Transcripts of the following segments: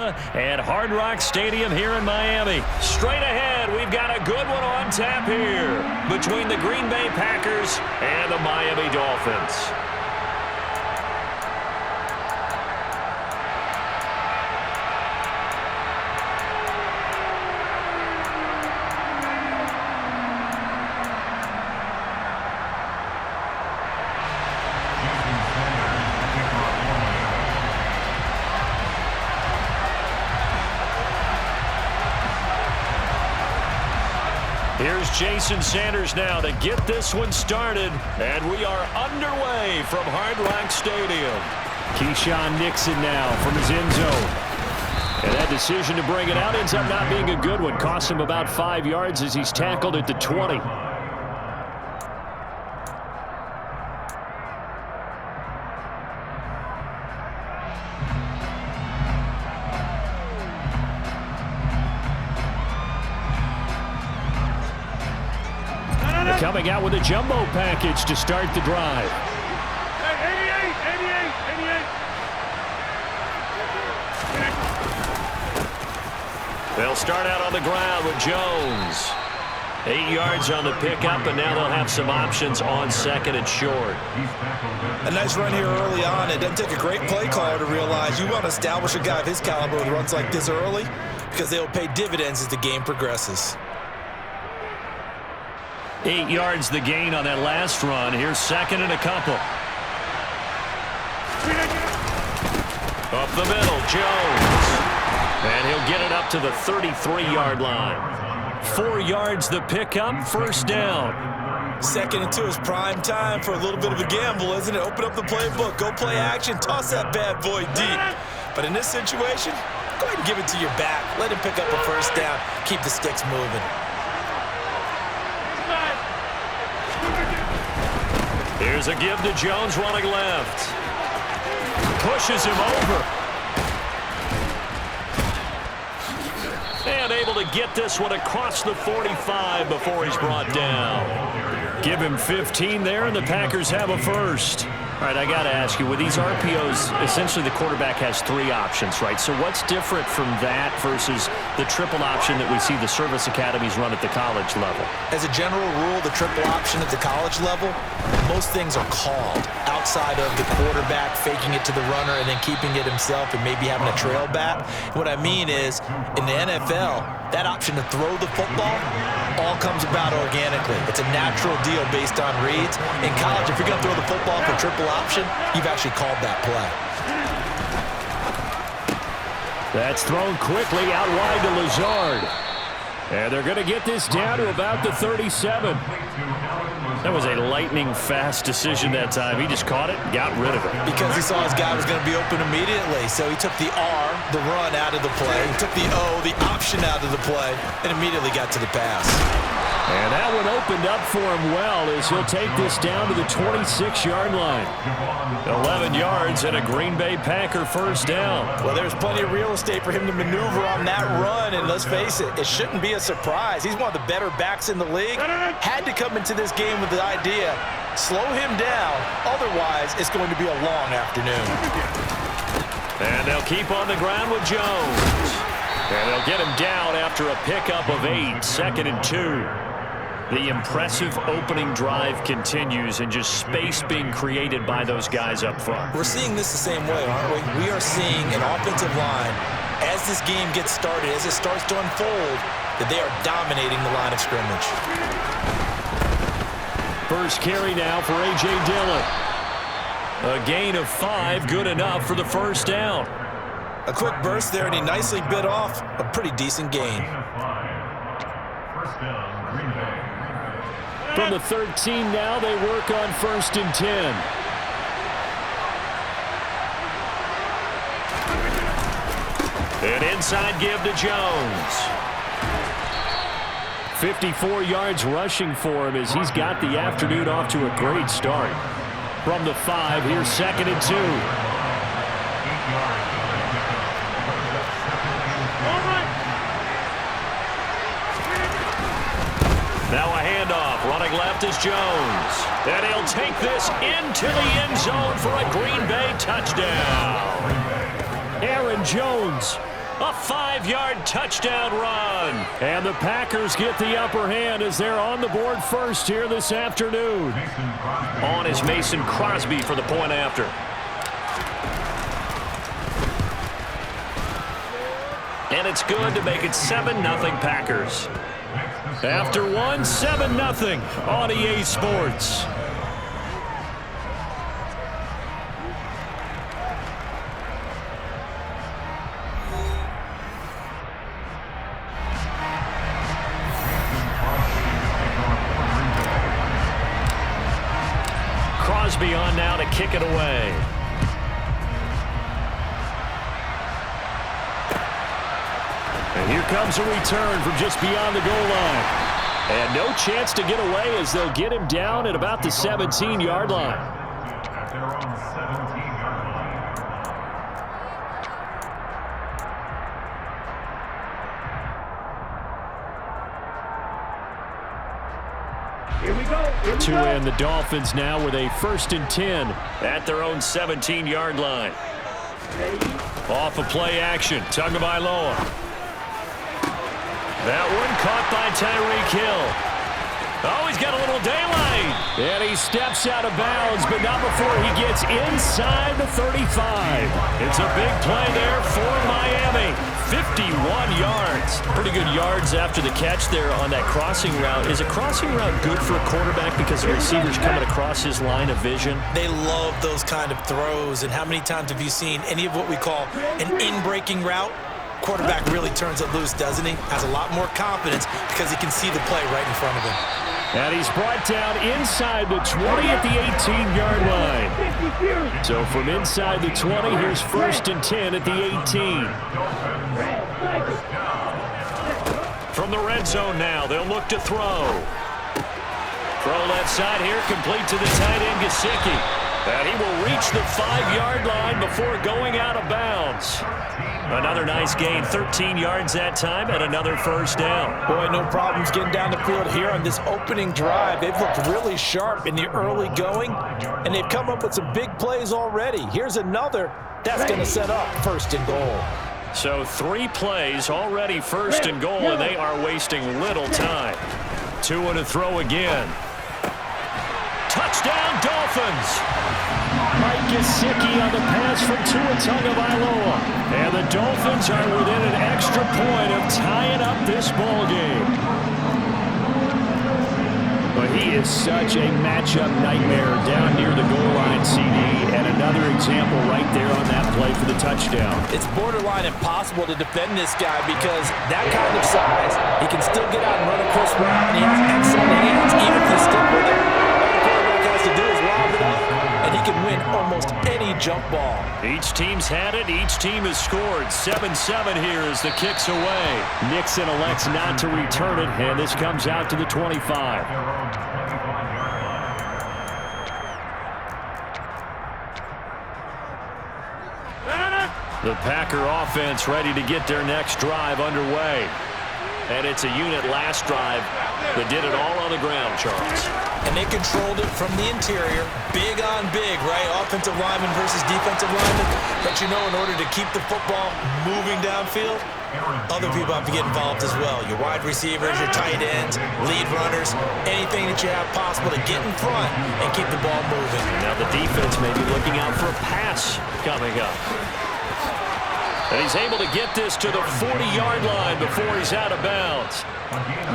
Florida at Hard Rock Stadium here in Miami. Straight ahead, we've got a good one on tap here between the Green Bay Packers and the Miami Dolphins. Here's Jason Sanders now to get this one started, and we are underway from Hard Rock Stadium. Keyshawn Nixon now from his end zone. And that decision to bring it out ends up not being a good one. Cost him about 5 yards as he's tackled at the 20. Coming out with a jumbo package to start the drive. 88. They'll start out on the ground with Jones. 8 yards on the pickup, and now they'll have some options on second and short. A nice run here early on. It doesn't take a great play caller to realize you want to establish a guy of his caliber with runs like this early because they will pay dividends as the game progresses. 8 yards the gain on that last run. Here's second and a couple. Up the middle, Jones. And he'll get it up to the 33-yard line. 4 yards the pickup, first down. 2nd and 2 is prime time for a little bit of a gamble, isn't it? Open up the playbook, go play action, toss that bad boy deep. But in this situation, go ahead and give it to your back. Let him pick up a first down. Keep the sticks moving. Here's a give to Jones running left. Pushes him over. And able to get this one across the 45 before he's brought down. Give him 15 there, and the Packers have a first. All right, I got to ask you, with these RPOs, essentially the quarterback has 3 options, right? So what's different from that versus the triple option that we see the service academies run at the college level? As a general rule, the triple option at the college level, most things are called outside of the quarterback faking it to the runner and then keeping it himself and maybe having a trail back. What I mean is, in the NFL, that option to throw the football all comes about organically. It's a natural deal based on reads. In college, if you're going to throw the football for triple option, you've actually called that play. That's thrown quickly out wide to Lazard. And they're going to get this down to about the 37. That was a lightning-fast decision that time. He just caught it and got rid of it. Because he saw his guy was going to be open immediately. So he took the R, the run, out of the play. He took the O, the option, out of the play, and immediately got to the pass. And that one opened up for him well as he'll take this down to the 26-yard line. 11 yards and a Green Bay Packer first down. Well, there's plenty of real estate for him to maneuver on that run, and let's face it, it shouldn't be a surprise. He's one of the better backs in the league. Had to come into this game with the idea, slow him down, otherwise it's going to be a long afternoon. And they'll keep on the ground with Jones. And they'll get him down after a pickup of 8, 2nd and 2. The impressive opening drive continues and just space being created by those guys up front. We're seeing this the same way, aren't we? We are seeing an offensive line, as this game gets started, as it starts to unfold, that they are dominating the line of scrimmage. First carry now for A.J. Dillon. A gain of 5, good enough for the first down. A quick burst there, and he nicely bit off a pretty decent gain. From the 13 now, they work on 1st and 10. An inside give to Jones. 54 yards rushing for him as he's got the afternoon off to a great start. From the 5, here's 2nd and 2. Now a handoff. Running left is Jones. And he'll take this into the end zone for a Green Bay touchdown. Aaron Jones A 5-yard touchdown run. And the Packers get the upper hand as they're on the board first here this afternoon. On is Mason Crosby for the point after. And it's good to make it 7-0 Packers. After one, 7-0 on EA Sports. Crosby on now to kick it away. And here comes a return from just beyond the goal line. And no chance to get away as they'll get him down at about the 17-yard line. Here we go. To end the Dolphins now with a 1st and 10 at their own 17-yard line. Off of play action, Tagovailoa. That one caught by Tyreek Hill. Oh, he's got a little daylight. And he steps out of bounds, but not before he gets inside the 35. It's a big play there for Miami. 51 yards. Pretty good yards after the catch there on that crossing route. Is a crossing route good for a quarterback because the receiver's coming across his line of vision? They love those kind of throws. And how many times have you seen any of what we call an in-breaking route? Quarterback really turns it loose, doesn't he? Has a lot more confidence because he can see the play right in front of him. And he's brought down inside the 20 at the 18-yard line. So from inside the 20, here's 1st and 10 at the 18. From the red zone now, they'll look to throw. Throw left side here, complete to the tight end, Gesicki. And he will reach the 5-yard line before going out of bounds. Another nice gain, 13 yards that time, and another 1st down. Boy, no problems getting down the field here on this opening drive. They've looked really sharp in the early going, and they've come up with some big plays already. Here's another that's going to set up 1st and goal. So 3 plays already 1st and goal, and they are wasting little time. Tua to throw again. Touchdown, Dolphins! Mike Gesicki on the pass from Tua Tagovailoa. And the Dolphins are within an extra point of tying up this ball game. But he is such a matchup nightmare down near the goal line, CD. And another example right there on that play for the touchdown. It's borderline impossible to defend this guy because that kind of size, he can still get out and run a crisp route, and he has excellent hands, even if he's still with it. To do is lob it up, and he can win almost any jump ball. Each team's had it. Each team has scored. 7-7 here as the kick's away. Nixon elects not to return it, and this comes out to the 25. The Packer offense ready to get their next drive underway. And it's a unit last drive that did it all on the ground, Charles. And they controlled it from the interior. Big on big, right? Offensive lineman versus defensive lineman. But you know, in order to keep the football moving downfield, other people have to get involved as well. Your wide receivers, your tight ends, lead runners, anything that you have possible to get in front and keep the ball moving. Now the defense may be looking out for a pass coming up. And he's able to get this to the 40-yard line before he's out of bounds.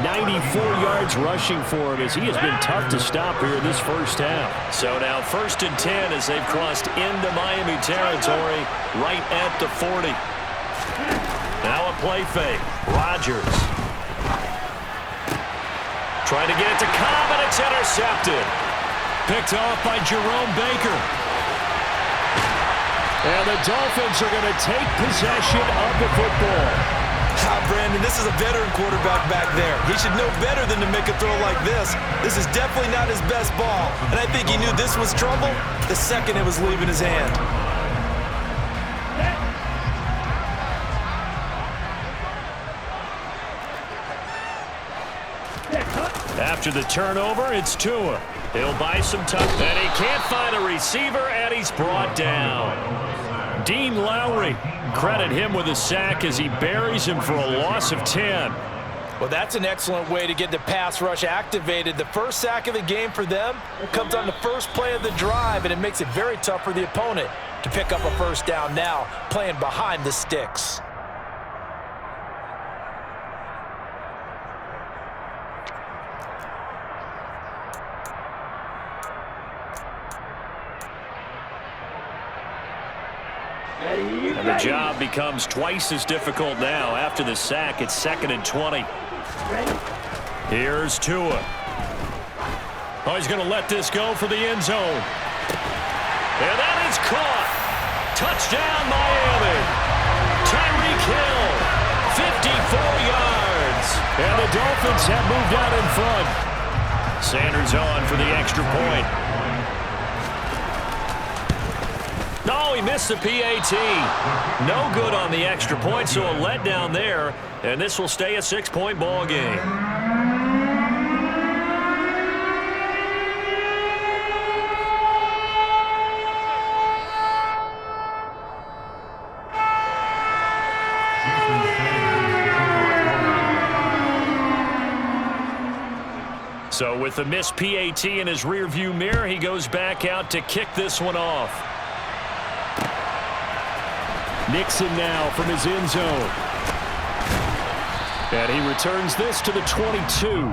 94 yards rushing for him as he has been tough to stop here in this 1st half. So now 1st and 10 as they've crossed into Miami territory right at the 40. Now a play fake. Rodgers. Trying to get it to Cobb, and it's intercepted. Picked off by Jerome Baker. And the Dolphins are going to take possession of the football. Brandon, this is a veteran quarterback back there. He should know better than to make a throw like this. This is definitely not his best ball. And I think he knew this was trouble the second it was leaving his hand. After the turnover, it's Tua. He'll buy some time, and he can't find a receiver, and he's brought down. Dean Lowry. Credit him with a sack as he buries him for a loss of 10. Well, that's an excellent way to get the pass rush activated. The first sack of the game for them comes on the first play of the drive, and it makes it very tough for the opponent to pick up a first down now, playing behind the sticks. And the job becomes twice as difficult now. After the sack, it's 2nd and 20. Here's Tua. Oh, he's going to let this go for the end zone. And that is caught. Touchdown, Miami. Tyreek Hill, 54 yards. And the Dolphins have moved out in front. Sanders on for the extra point. No, he missed the PAT. No good on the extra point, so a letdown there. And this will stay a 6-point ball game. So with the missed PAT in his rearview mirror, he goes back out to kick this one off. Nixon now from his end zone. And he returns this to the 22.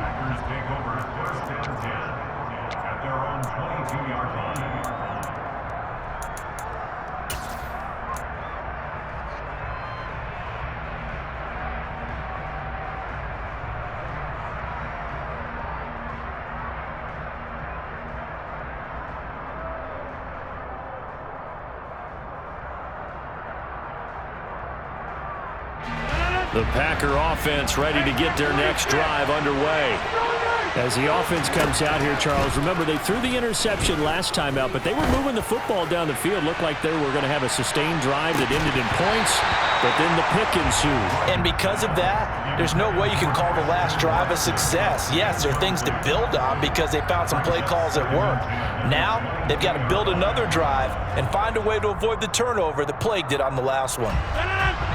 The Packer offense ready to get their next drive underway. As the offense comes out here, Charles, remember they threw the interception last time out, but they were moving the football down the field. Looked like they were going to have a sustained drive that ended in points, but then the pick ensued. And because of that, there's no way you can call the last drive a success. Yes, there are things to build on because they found some play calls that worked. Now, they've got to build another drive and find a way to avoid the turnover that plagued it on the last one.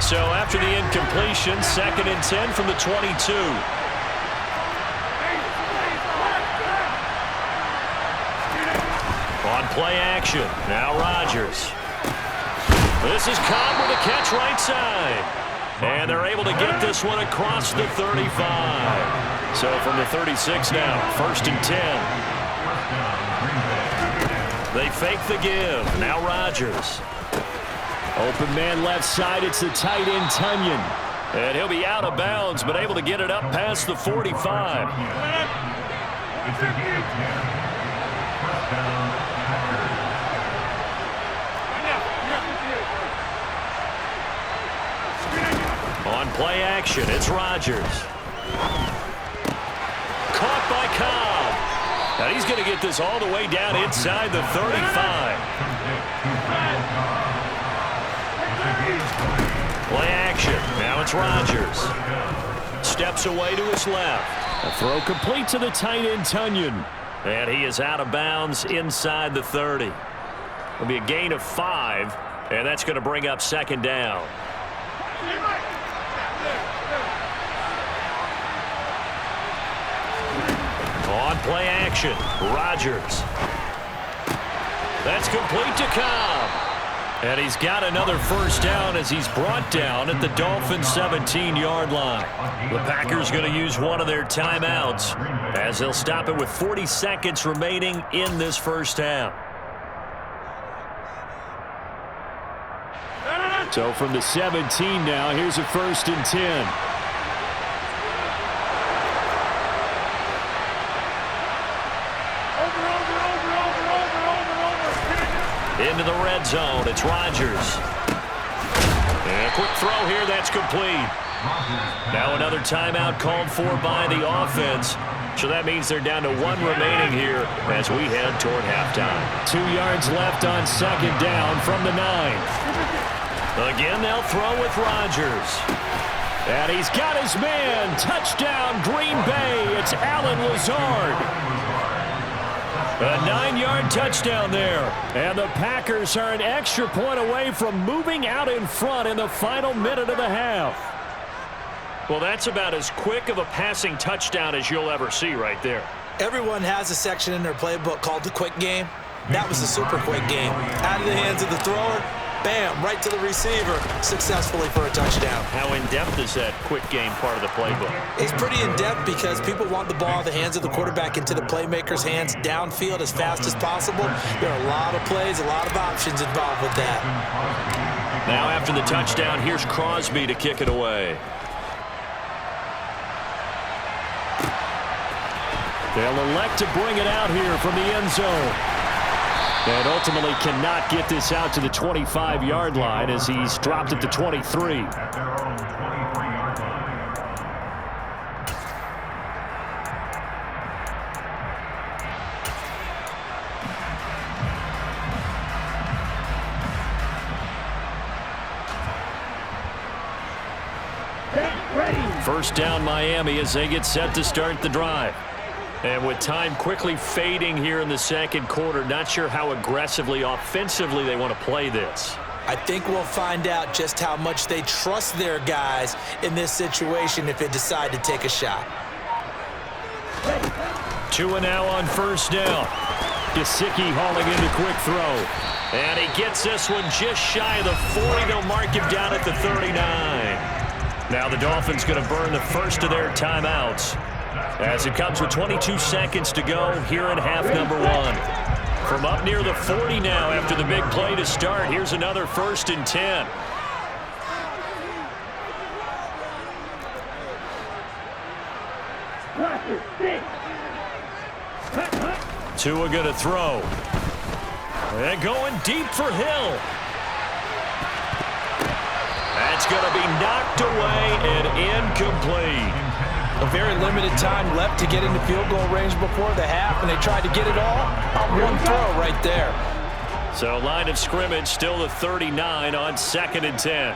So after the incompletion, 2nd and 10 from the 22. On play action, now Rodgers. This is Cobb with a catch right side. And they're able to get this one across the 35. So from the 36 now, 1st and 10. They fake the give, now Rodgers. Open man left side, it's the tight end Tunyon. And he'll be out of bounds, but able to get it up past the 45. On play action, it's Rodgers. Caught by Cobb. And he's going to get this all the way down inside the 35. Play action. Now it's Rodgers. Steps away to his left. A throw complete to the tight end Tunyon. And he is out of bounds inside the 30. It'll be a gain of 5, and that's going to bring up 2nd down. On play action, Rodgers. That's complete to Cobb. And he's got another first down as he's brought down at the Dolphins' 17-yard line. The Packers going to use one of their timeouts as they'll stop it with 40 seconds remaining in this first half. So from the 17 now, here's a 1st and 10. Into the red zone, it's Rodgers. And a quick throw here, that's complete. Now another timeout called for by the offense. So that means they're down to 1 remaining here as we head toward halftime. 2 yards left on 2nd down from the 9. Again, they'll throw with Rodgers. And he's got his man. Touchdown, Green Bay. It's Allen Lazard. A 9-yard touchdown there. And the Packers are an extra point away from moving out in front in the final minute of the half. Well, that's about as quick of a passing touchdown as you'll ever see right there. Everyone has a section in their playbook called the quick game. That was the super quick game. Out of the hands of the thrower, bam, right to the receiver, successfully for a touchdown. How in-depth is that quick game part of the playbook? It's pretty in-depth because people want the ball in the hands of the quarterback into the playmaker's hands downfield as fast as possible. There are a lot of plays, a lot of options involved with that. Now after the touchdown, here's Crosby to kick it away. They'll elect to bring it out here from the end zone. And ultimately cannot get this out to the 25-yard line as he's dropped at the 23. First down Miami as they get set to start the drive. And with time quickly fading here in the second quarter, not sure how aggressively, offensively they want to play this. I think we'll find out just how much they trust their guys in this situation if they decide to take a shot. Tua now on first down. Gesicki hauling in the quick throw. And he gets this one just shy of the 40. They'll mark him down at the 39. Now the Dolphins going to burn the first of their timeouts as it comes with 22 seconds to go here in half number one. From up near the 40 now after the big play to start, here's another 1st and 10. Tua going to throw. And going deep for Hill. That's going to be knocked away and incomplete. A very limited time left to get into field goal range before the half, and they tried to get it all on one throw right there. So line of scrimmage still the 39 on 2nd and 10.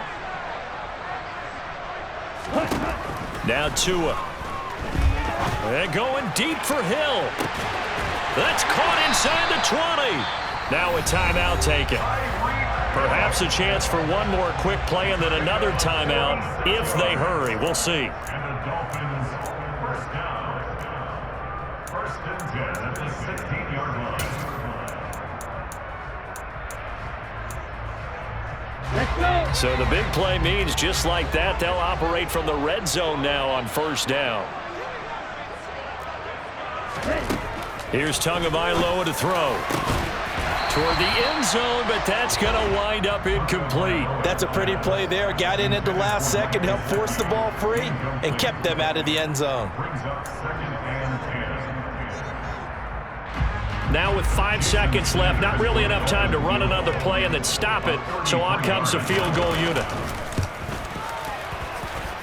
Now Tua. And going deep for Hill. That's caught inside the 20. Now a timeout taken. Perhaps a chance for one more quick play and then another timeout if they hurry. We'll see. So the big play means just like that, they'll operate from the red zone now on first down. Here's Tagovailoa to throw. Toward the end zone, but that's going to wind up incomplete. That's a pretty play there. Got in at the last second, helped force the ball free, and kept them out of the end zone. Now with 5 seconds left, not really enough time to run another play and then stop it, so on comes the field goal unit.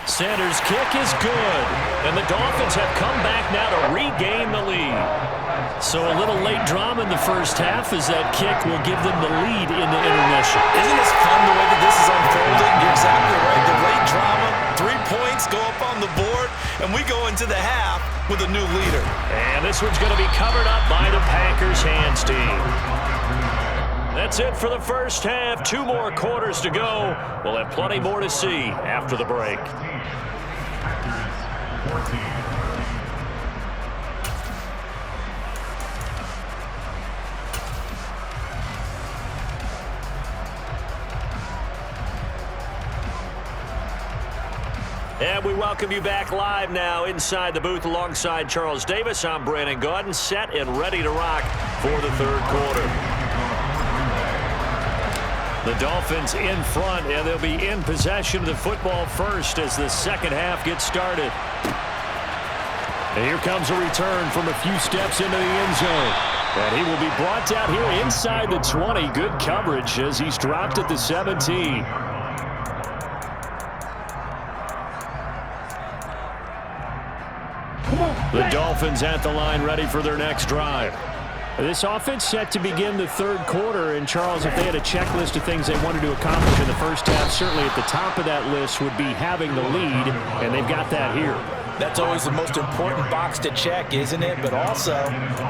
Sanders' kick is good, and the Dolphins have come back now to regain the lead. So a little late drama in the first half as that kick will give them the lead in the intermission. Isn't this fun the way that this is unfolding? You're exactly right. The late drama, 3 points go up on the board, and we go into the half with a new leader. And this one's going to be covered up by the Packers hands team. That's it for the first half. 2 more quarters to go. We'll have plenty more to see after the break. And we welcome you back live now inside the booth alongside Charles Davis. I'm Brandon Gaudin, set and ready to rock for the third quarter. The Dolphins in front, and they'll be in possession of the football first as the second half gets started. And here comes a return from a few steps into the end zone. And he will be brought down here inside the 20. Good coverage as he's dropped at the 17. The Dolphins at the line ready for their next drive. This offense set to begin the third quarter, and Charles, if they had a checklist of things they wanted to accomplish in the first half, certainly at the top of that list would be having the lead, and they've got that here. That's always the most important box to check, isn't it? But also,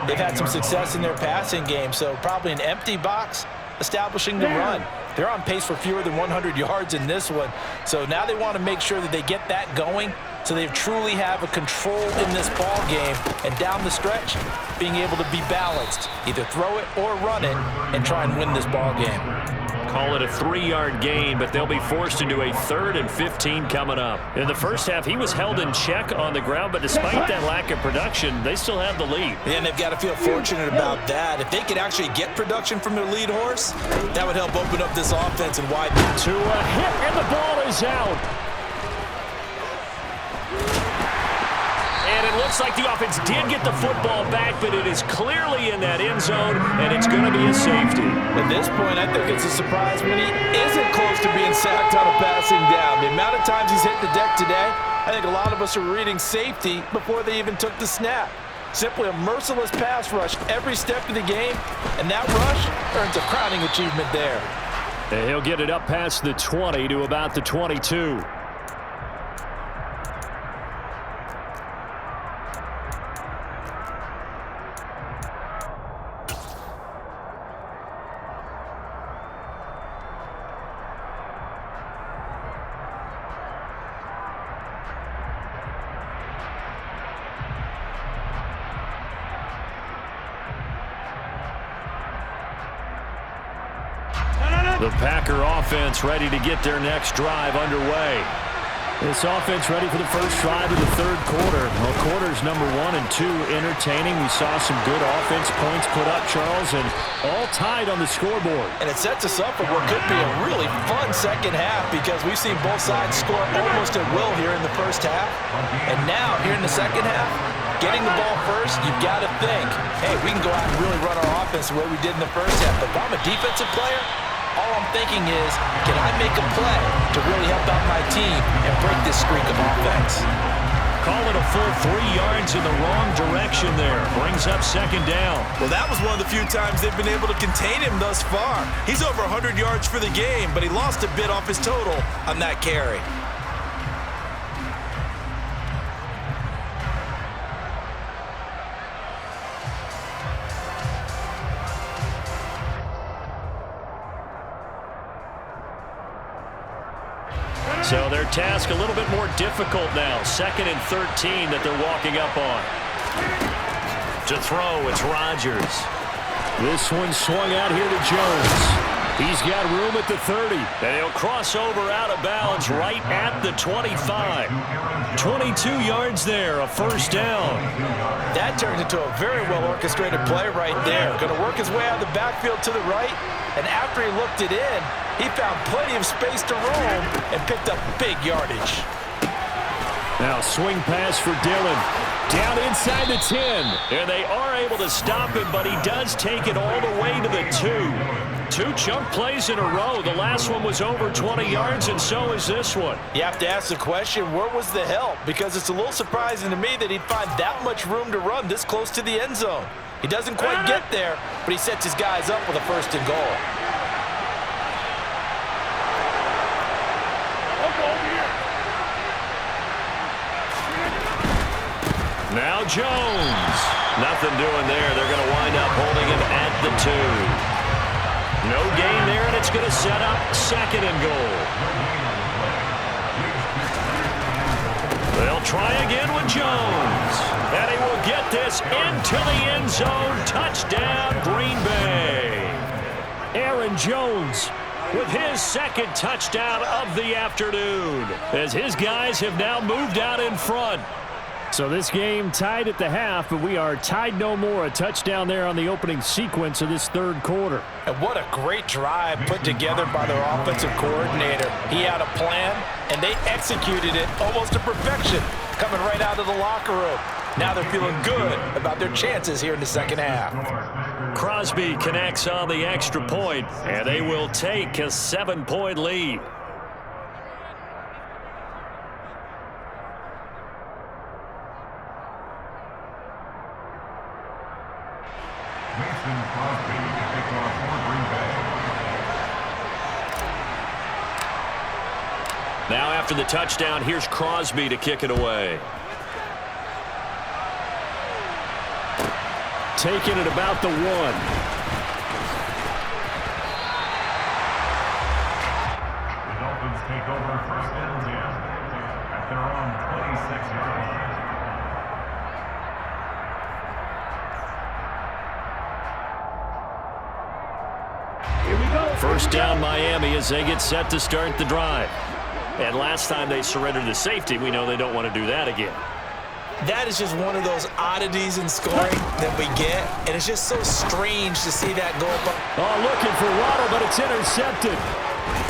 they've had some success in their passing game, so probably an empty box establishing the run. They're on pace for fewer than 100 yards in this one, so now they want to make sure that they get that going so they truly have a control in this ball game, and down the stretch, being able to be balanced, either throw it or run it, and try and win this ball game. Call it a 3-yard gain, but they'll be forced into a 3rd and 15 coming up. In the first half, he was held in check on the ground, but despite that lack of production, they still have the lead. And they've got to feel fortunate about that. If they could actually get production from their lead horse, that would help open up this offense and widen. To a hit, and the ball is out. And it looks like the offense did get the football back, but it is clearly in that end zone, and it's going to be a safety. At this point, I think it's a surprise when he isn't close to being sacked on a passing down. The amount of times he's hit the deck today, I think a lot of us are reading safety before they even took the snap. Simply a merciless pass rush every step of the game, and that rush earns a crowning achievement there. And he'll get it up past the 20 to about the 22. The Packer offense ready to get their next drive underway. This offense ready for the first drive of the third quarter. Well, quarters number 1 and 2 entertaining. We saw some good offense points put up, Charles, and all tied on the scoreboard. And it sets us up for what could be a really fun second half because we've seen both sides score almost at will here in the first half. And now, here in the second half, getting the ball first, you've got to think, hey, we can go out and really run our offense the way we did in the first half. But if I'm a defensive player, all I'm thinking is, can I make a play to really help out my team and break this streak of offense? Call it a full 3 yards in the wrong direction there. Brings up second down. Well, that was one of the few times they've been able to contain him thus far. He's over 100 yards for the game, but he lost a bit off his total on that carry. So their task a little bit more difficult now. 2nd and 13 that they're walking up on. To throw, it's Rodgers. This one swung out here to Jones. He's got room at the 30. And he'll cross over out of bounds right at the 25. 22 yards there, a first down. That turned into a very well-orchestrated play right there. Going to work his way out of the backfield to the right. And after he looked it in, he found plenty of space to roam and picked up big yardage. Now swing pass for Dillon. Down inside the 10. And they are able to stop him, but he does take it all the way to the 2. 2 chunk plays in a row. The last one was over 20 yards, and so is this one. You have to ask the question, where was the help? Because it's a little surprising to me that he'd find that much room to run this close to the end zone. He doesn't quite get there, but he sets his guys up with a 1st and goal. Now Jones. Nothing doing there. They're going to wind up holding him at the 2. No gain there, and it's going to set up 2nd and goal. They'll try again with Jones. And he will get this into the end zone. Touchdown, Green Bay. Aaron Jones with his 2nd touchdown of the afternoon, as his guys have now moved out in front. So this game tied at the half, but we are tied no more. A touchdown there on the opening sequence of this third quarter. And what a great drive put together by their offensive coordinator. He had a plan, and they executed it almost to perfection, coming right out of the locker room. Now they're feeling good about their chances here in the second half. Crosby connects on the extra point, and they will take a 7-point lead. Now after the touchdown, here's Crosby to kick it away. taken at about the 1. The Dolphins take over first and 10 at their own 26-yard line. First down Miami as they get set to start the drive. And last time they surrendered the safety, we know they don't want to do that again. That is just one of those oddities in scoring that we get, and it's just so strange to see that go up. Oh, looking for Waddle, but it's intercepted.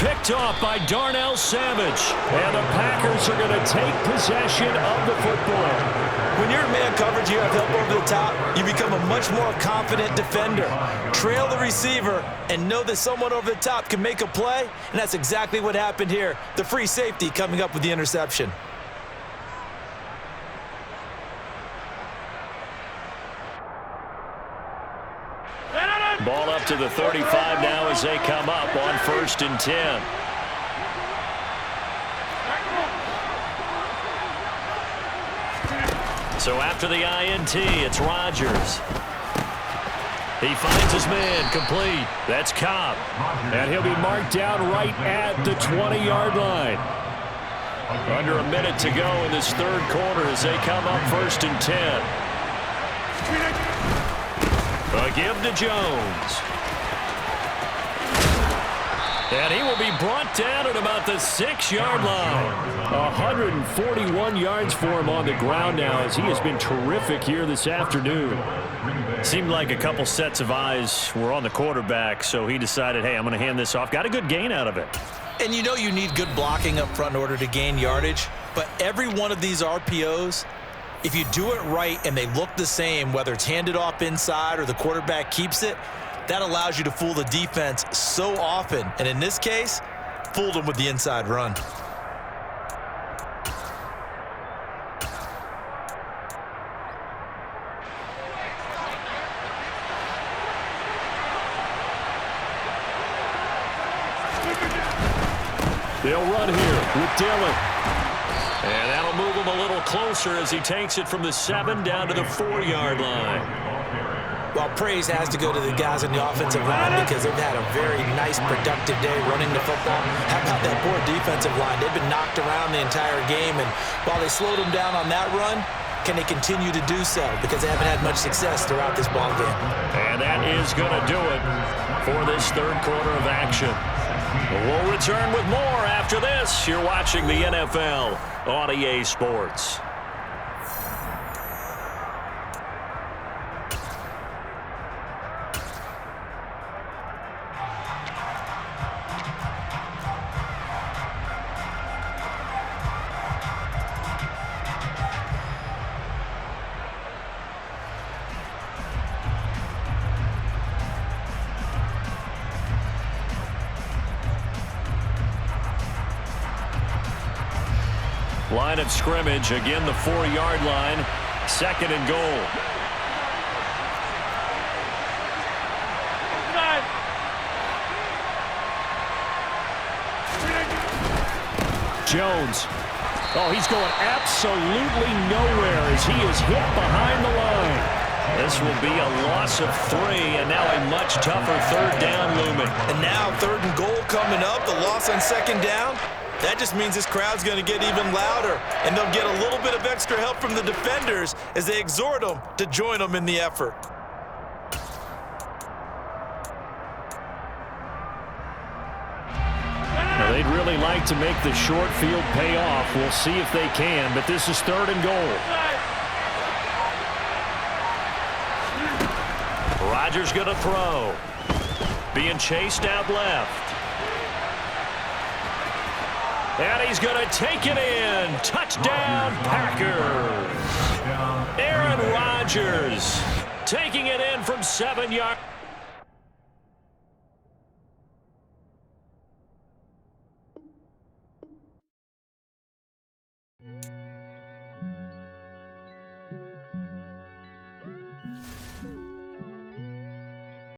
Picked off by Darnell Savage. And the Packers are going to take possession of the football. When you're in man coverage, you have help over the top, you become a much more confident defender. Trail the receiver and know that someone over the top can make a play, and that's exactly what happened here. The free safety coming up with the interception. Ball up to the 35 now as they come up on first and 10. So after the INT, it's Rodgers. He finds his man, complete. That's Cobb. And he'll be marked down right at the 20-yard line. Under a minute to go in this third quarter as they come up first and 10. A give to Jones. And he will be brought down at about the 6-yard line. 141 yards for him on the ground now as he has been terrific here this afternoon. Seemed like a couple sets of eyes were on the quarterback, so he decided, hey, I'm going to hand this off. Got a good gain out of it. And you know you need good blocking up front in order to gain yardage, but every one of these RPOs, if you do it right and they look the same, whether it's handed off inside or the quarterback keeps it, that allows you to fool the defense so often. And in this case, fooled them with the inside run. They'll run here with Dillon. And that'll move him a little closer as he takes it from the 7 down to the 4-yard line. Well, praise has to go to the guys on the offensive line because they've had a very nice, productive day running the football. How about that poor defensive line? They've been knocked around the entire game, and while they slowed them down on that run, can they continue to do so? Because they haven't had much success throughout this ball game. And that is going to do it for this third quarter of action. We'll return with more after this. You're watching the NFL on EA Sports. Line of scrimmage, again the 4-yard line, 2nd and goal. Jones. Oh, he's going absolutely nowhere as he is hit behind the line. This will be a loss of 3, and now a much tougher third down looming. And now 3rd and goal coming up, the loss on 2nd down. That just means this crowd's going to get even louder, and they'll get a little bit of extra help from the defenders as they exhort them to join them in the effort. Now, they'd really like to make the short field pay off. We'll see if they can, but this is 3rd and goal. Rodgers going to throw. Being chased out left. And he's going to take it in. Touchdown, Packers. Aaron Rodgers taking it in from 7 yards.